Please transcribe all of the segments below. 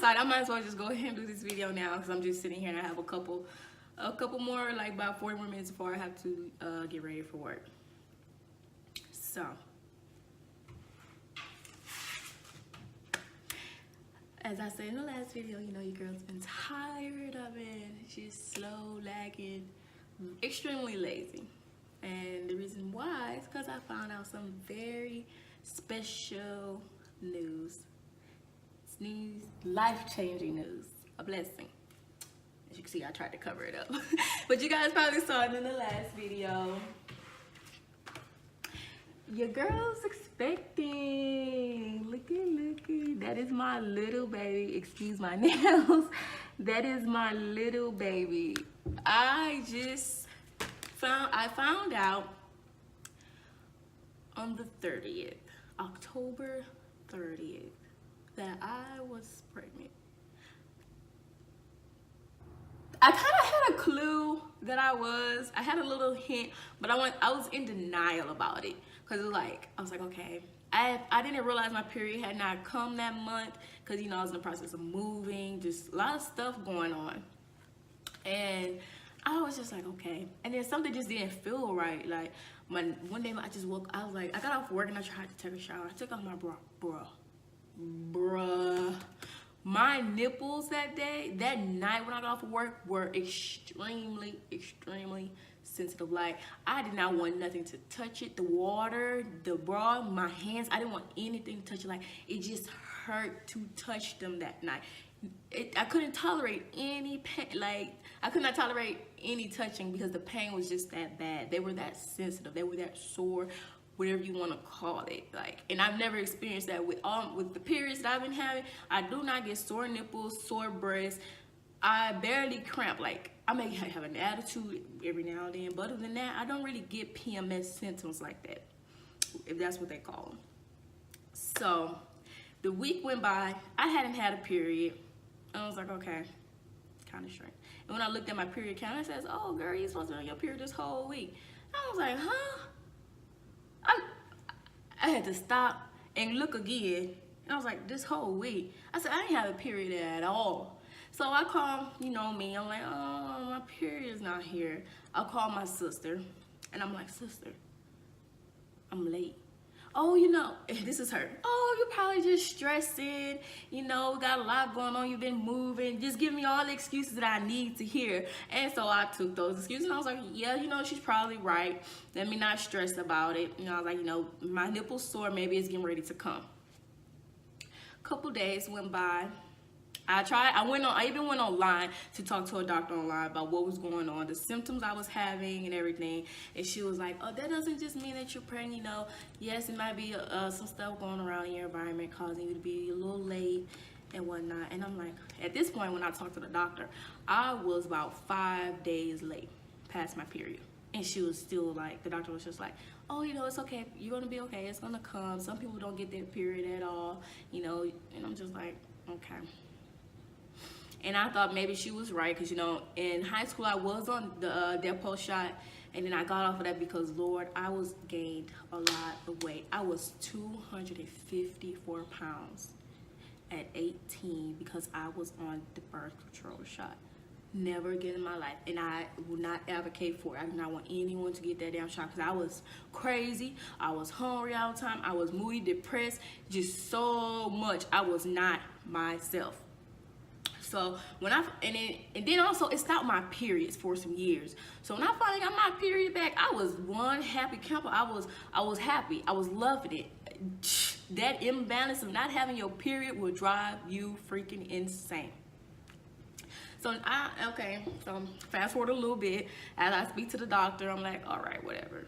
decided I might as well just go ahead and do this video now because I'm just sitting here and I have a couple more, like about 40 more minutes before I have to get ready for work. So, as I said in the last video, you know your girl's been tired of it. She's slow, lagging, extremely lazy. And the reason why is because I found out some very special news. It's news, life-changing news, a blessing. As you can see, I tried to cover it up. But you guys probably saw it in the last video. Your girl's expecting. Looky. That is my little baby. Excuse my nails. That is my little baby. I found out on the 30th, October 30th, that I was pregnant. I kind of had a clue that I had a little hint, but I was in denial about it. Cause it was like, I was like, okay. I didn't realize my period had not come that month, cause you know, I was in the process of moving, just a lot of stuff going on. And I was just like, okay. And then something just didn't feel right. Like one day I just woke, I was like, I got off work and I tried to take a shower. I took off my bra, bruh. My nipples that night when I got off of work were extremely sensitive. Like I did not want nothing to touch it. The water, the bra, my hands, I didn't want anything to touch it. Like it just hurt to touch them that night. I couldn't tolerate any pain. Like I could not tolerate any touching because the pain was just that bad. They were that sensitive. They were that sore, whatever you want to call it. Like, and I've never experienced that with the periods that I've been having. I do not get sore nipples, sore breasts. I barely cramp. Like I may have an attitude every now and then, but other than that, I don't really get PMS symptoms like that, if that's what they call them. So the week went by. I hadn't had a period. I was like, okay, kind of strange. And when I looked at my period count, it says, oh, girl, you're supposed to be on your period this whole week. I was like, huh? I had to stop and look again. And I was like, this whole week. I said, I didn't have a period at all. So I called, you know me, I'm like, oh, my period's not here. I'll call my sister. And I'm like, sister, I'm late. Oh, you know, this is her. Oh, you're probably just stressing. You know, got a lot going on. You've been moving. Just give me all the excuses that I need to hear. And so I took those excuses and I was like, yeah, you know, she's probably right. Let me not stress about it. You know, I was like, you know, my nipple's sore. Maybe it's getting ready to come. A couple days went by. I even went online to talk to a doctor online about what was going on, the symptoms I was having and everything. And she was like, oh, that doesn't just mean that you're pregnant, you know. Yes, it might be some stuff going around in your environment causing you to be a little late and whatnot. And I'm like, at this point when I talked to the doctor, I was about 5 days late past my period. And she was still like, the doctor was just like, oh, you know, it's okay. You're going to be okay. It's going to come. Some people don't get their period at all, you know. And I'm just like, okay. And I thought maybe she was right because, you know, in high school I was on the Depo shot. And then I got off of that because, Lord, I was gained a lot of weight. I was 254 pounds at 18 because I was on the birth control shot. Never again in my life. And I will not advocate for it. I do not want anyone to get that damn shot because I was crazy. I was hungry all the time. I was moody, depressed, just so much. I was not myself. So when and then also it stopped my periods for some years. So when I finally got my period back, I was one happy camper. I was happy. I was loving it. That imbalance of not having your period will drive you freaking insane. So so fast forward a little bit. As I speak to the doctor, I'm like, all right, whatever.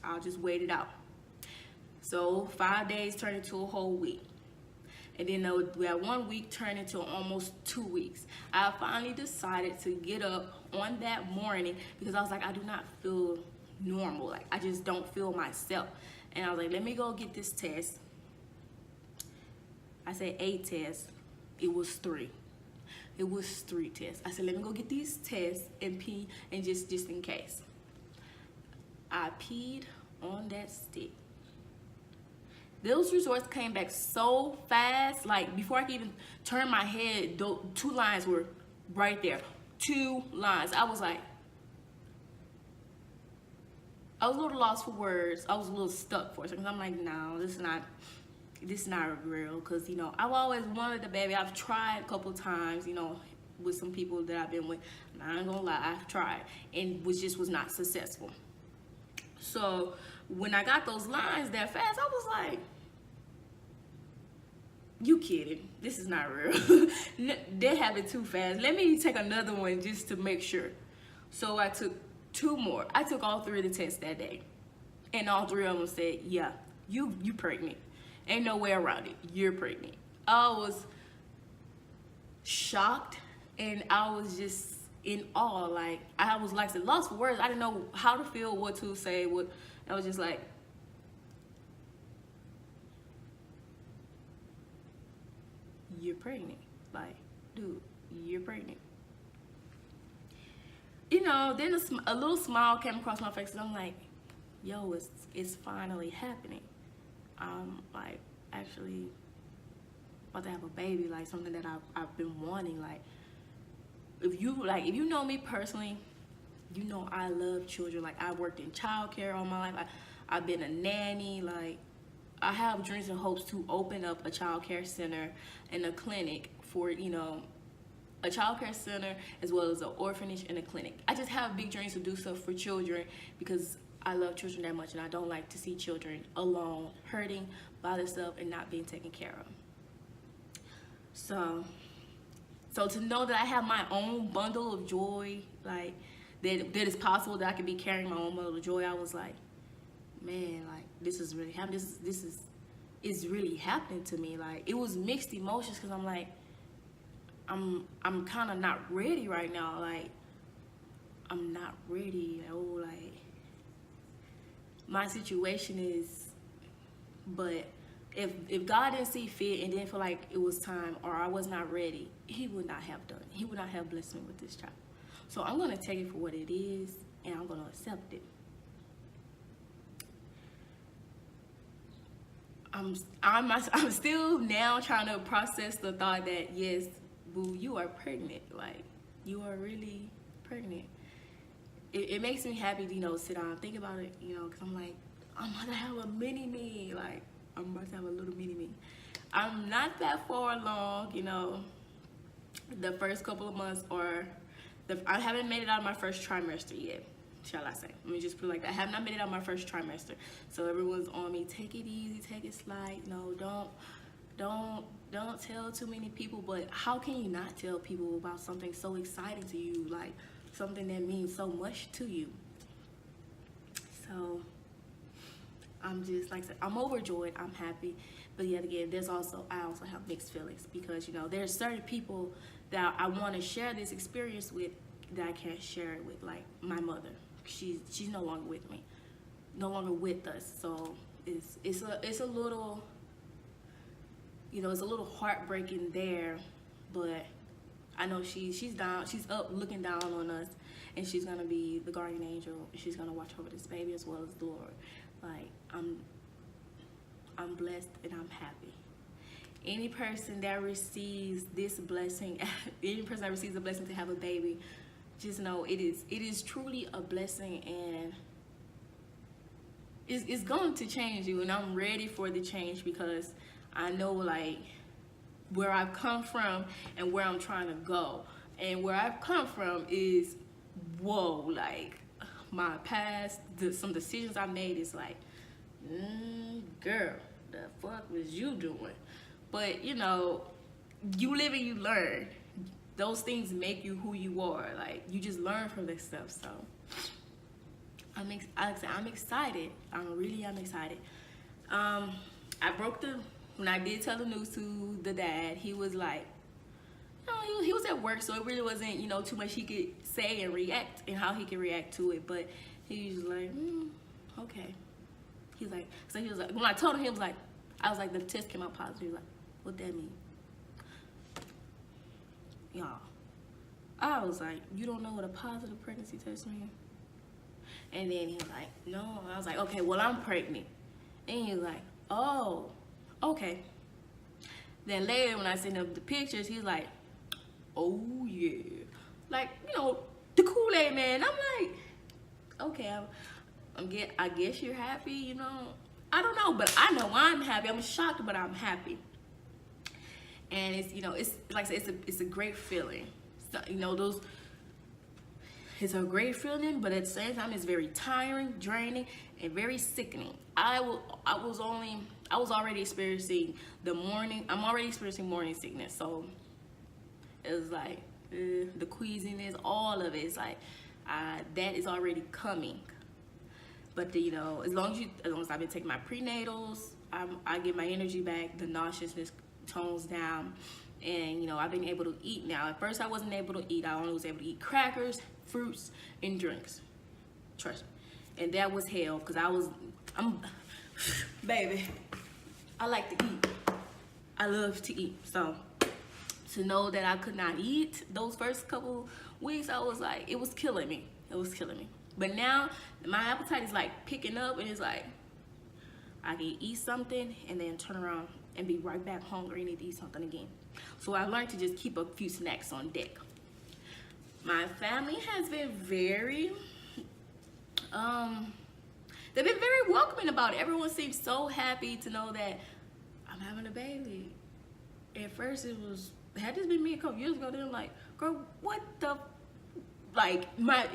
I'll just wait it out. So 5 days turned into a whole week. And then that 1 week turned into almost 2 weeks. I finally decided to get up on that morning because I was like, I do not feel normal. Like, I just don't feel myself. And I was like, let me go get this test. I said 8 tests. It was 3. It was 3 tests. I said, let me go get these tests and pee, and just in case. I peed on that stick. Those results came back so fast. Like before I could even turn my head, 2 lines were right there. 2 lines. I was like, I was a little lost for words. I was a little stuck for a second. I'm like, no, this is not real. Cause you know, I've always wanted a baby. I've tried a couple times, you know, with some people that I've been with. And I ain't gonna lie, I've tried and was not successful. So when I got those lines that fast, I was like, you kidding. This is not real. That happened too fast. Let me take another one just to make sure. So I took 2 more. I took all 3 of the tests that day. And all 3 of them said, yeah, you pregnant. Ain't no way around it. You're pregnant. I was shocked and I was just in awe. Like I was like lost for words. I didn't know how to feel, what to say, what. I was just like, you're pregnant. Like, dude, you're pregnant. You know, then a little smile came across my face and I'm like, yo, it's finally happening. I'm like actually about to have a baby, like something that I've been wanting. Like if you know me personally, you know I love children. Like I worked in childcare all my life. I've been a nanny. Like I have dreams and hopes to open up a childcare center and a clinic for, you know, a childcare center as well as an orphanage and a clinic. I just have big dreams to do stuff for children because I love children that much and I don't like to see children alone, hurting by themselves and not being taken care of. So to know that I have my own bundle of joy, like that it's possible that I can be carrying my own bundle of joy, I was like, man, like this is really happening. This is really happening to me. Like it was mixed emotions because I'm like, I'm kind of not ready right now. Like I'm not ready. Oh, like my situation is, but if God didn't see fit and didn't feel like it was time or I was not ready, he would not have done it. He would not have blessed me with this child. So I'm going to take it for what it is and I'm going to accept it. I'm still now trying to process the thought that yes, boo, you are pregnant. Like you are really pregnant. It makes me happy to, you know, sit down and think about it, you know, because I'm like, I'm about to have a mini-me. Like, I'm about to have a little mini-me. I'm not that far along, you know, the first couple of months I haven't made it out of my first trimester yet, shall I say. Let me just put it like that. I have not made it out of my first trimester. So everyone's on me, take it easy, take it light. No, don't tell too many people. But how can you not tell people about something so exciting to you, like something that means so much to you? So I'm just, like I said, I'm overjoyed, I'm happy. But yet again, I also have mixed feelings because, you know, there's certain people that I want to share this experience with that I can't share it with, like my mother. She's no longer with me, no longer with us. So it's a little, you know, it's a little heartbreaking there, but I know she's down, she's up looking down on us, and she's gonna be the guardian angel. She's gonna watch over this baby as well as the Lord. Like I'm blessed and I'm happy. Any person that receives this blessing, any person that receives a blessing to have a baby, just know it is truly a blessing, and it's going to change you. And I'm ready for the change because I know like where I've come from and where I'm trying to go. And where I've come from is, whoa, like my past, some decisions I made is like, girl, the fuck was you doing? But you know, you live and you learn. Those things make you who you are. Like you just learn from this stuff. So I'm excited. I really am excited. When I did tell the news to the dad, he was like, you know, he was at work, so it really wasn't, you know, too much he could say and react and how he could react to it. But he was like, okay. He was like, when I told him, I was like, the test came out positive. He was like, what that mean? Y'all, I was like, you don't know what a positive pregnancy test means? And then he was like, no. I was like, okay, well, I'm pregnant. And he was like, oh, okay. Then later when I sent him the pictures, he's like, oh yeah. Like, you know, the Kool-Aid man. I'm like, okay, I guess you're happy, you know. I don't know, but I know I'm happy. I'm shocked, but I'm happy. And it's, you know, it's like I said, it's a great feeling. So, you know, it's a great feeling, but at the same time, it's very tiring, draining, and very sickening. I was already experiencing I'm already experiencing morning sickness, so it was like the queasiness, all of it. It's like that is already coming. But you know, as long as I've been taking my prenatals, I get my energy back, the nauseousness tones down, and you know, I've been able to eat now. At first, I wasn't able to eat. I only was able to eat crackers, fruits, and drinks. Trust me, and that was hell because baby, I like to eat. I love to eat. So to know that I could not eat those first couple weeks, I was like, it was killing me. It was killing me. But now my appetite is like picking up, and it's like I can eat something and then turn around and be right back hungry and need to eat something again. So I learned to just keep a few snacks on deck. My family has been very, they've been very welcoming about it. Everyone seems so happy to know that I'm having a baby. At first had this been me a couple years ago, they're like, girl, what the, like my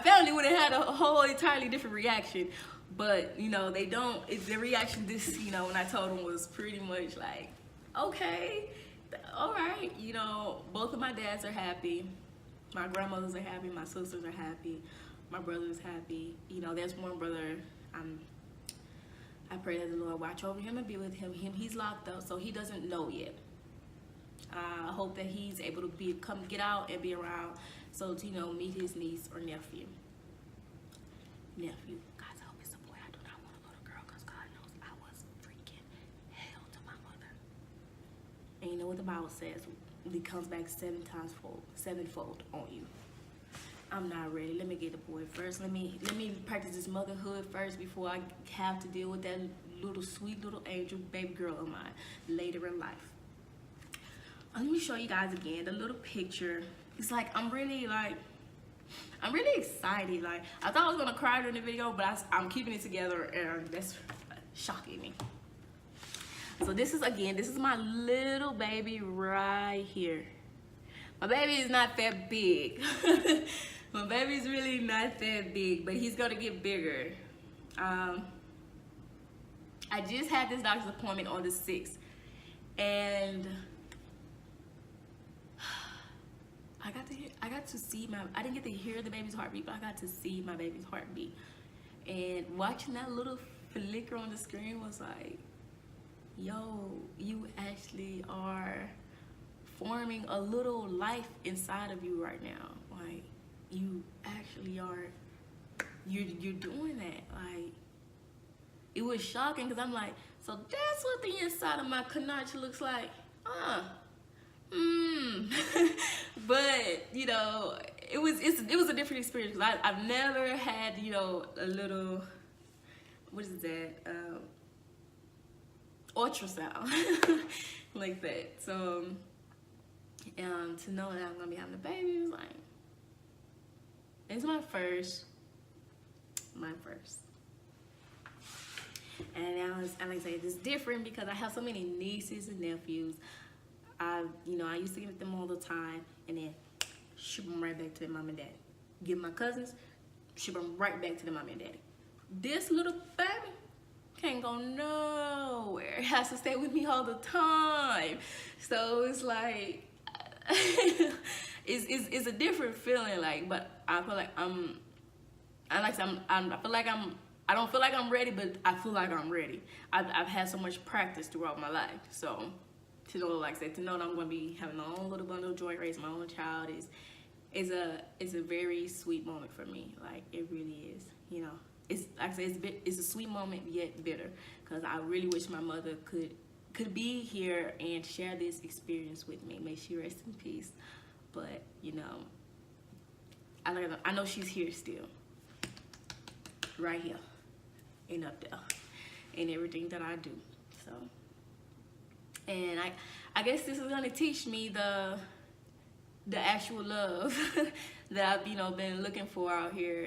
family would have had a whole entirely different reaction. But you know, they don't, the reaction you know, when I told them was pretty much like, okay, all right, you know, both of my dads are happy, my grandmothers are happy, my sisters are happy, my brother's happy. You know, there's one brother, I pray that the Lord watch over him and be with him. He's locked up, so he doesn't know yet. I hope that he's able to get out and be around, so to, you know, meet his niece or nephew. Guys, I hope it's a boy. I do not want a little girl, because God knows I was freaking hell to my mother. And you know what the Bible says? It comes back sevenfold on you. I'm not ready. Let me get the boy first. Let me practice this motherhood first before I have to deal with that little sweet little angel baby girl of mine later in life. Let me show you guys again the little picture. It's like I'm really excited. Like, I thought I was gonna cry during the video, but I'm keeping it together, and that's shocking me. So this is my little baby right here. My baby is not that big. My baby's really not that big, but he's gonna get bigger. I just had this doctor's appointment on the 6th, and I didn't get to hear the baby's heartbeat, but I got to see my baby's heartbeat. And watching that little flicker on the screen was like, yo, you actually are forming a little life inside of you right now. Like, you actually are, you're doing that. Like, it was shocking, because I'm like, so that's what the inside of my canach looks like. But you know, it was a different experience. I've never had, you know, a little, what is that, ultrasound like that. So to know that I'm gonna be having a baby is like, it's my first. And now, like I say, it's different because I have so many nieces and nephews. I used to get them all the time, and then ship them right back to their mom and daddy. Get my cousins, ship them right back to their mom and daddy. This little baby can't go nowhere. It has to stay with me all the time. So it's like, it's a different feeling. Like, but I feel like I don't feel like I'm ready, but I feel like I'm ready. I've had so much practice throughout my life, so. To know, like I said, to know that I'm gonna be having my own little bundle of joy, raising my own child is a very sweet moment for me. Like, it really is. You know, it's like I said, it's a sweet moment yet bitter, because I really wish my mother could be here and share this experience with me. May she rest in peace. But you know, I know she's here still, right here, and up there. in everything that I do. So, and I guess this is gonna teach me the actual love that I've, you know, been looking for out here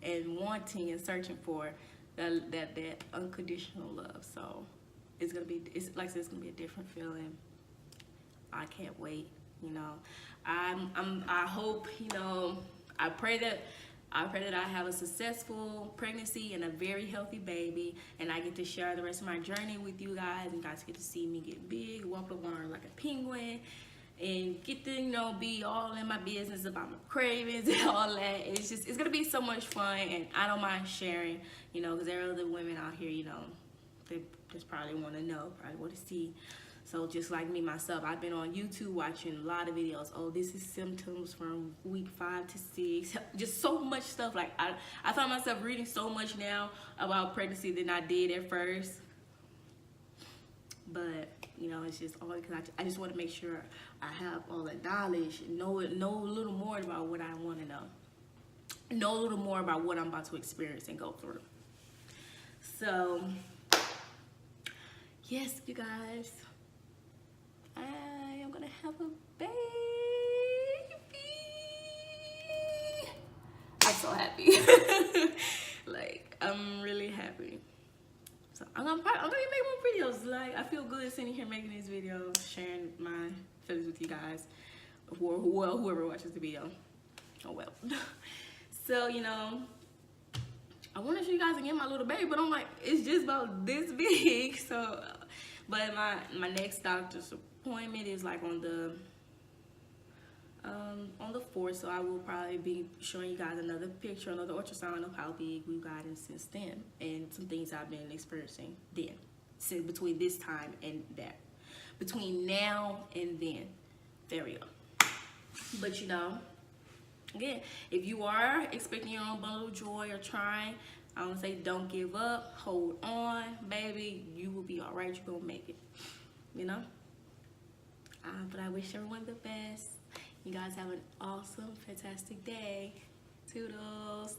and wanting and searching for, that unconditional love. So it's like I said, it's gonna be a different feeling. I can't wait. You know, I hope, you know, I pray that I have a successful pregnancy and a very healthy baby, and I get to share the rest of my journey with you guys, and you guys get to see me get big, walk around like a penguin, and get to, you know, be all in my business about my cravings and all that. It's gonna be so much fun, and I don't mind sharing, you know, because there are other women out here, you know, they just probably want to know, probably want to see. So just like me, myself, I've been on YouTube watching a lot of videos. Oh, this is symptoms from week 5 to 6. Just so much stuff. Like I found myself reading so much now about pregnancy than I did at first. But, you know, it's just all because I just want to make sure I have all the knowledge and know a little more about what I want to know. Know a little more about what I'm about to experience and go through. So, yes, you guys. I am gonna have a baby. I'm so happy. Like, I'm really happy. So I'm gonna make more videos. Like, I feel good sitting here making these videos, sharing my feelings with you guys. Whoever watches the video. Oh well. So, you know, I want to show you guys again my little baby, but I'm like, it's just about this big. So, but my next doctor's appointment is like on the 4th, so I will probably be showing you guys another picture, another ultrasound of how big we've gotten since then, and some things I've been experiencing then, since between this time and that, between now and then. There we go. But you know, again, if you are expecting your own bundle of joy or trying, I want to say don't give up, hold on, baby, you will be all right, you're gonna make it, you know. But I wish everyone the best. You guys have an awesome, fantastic day. Toodles.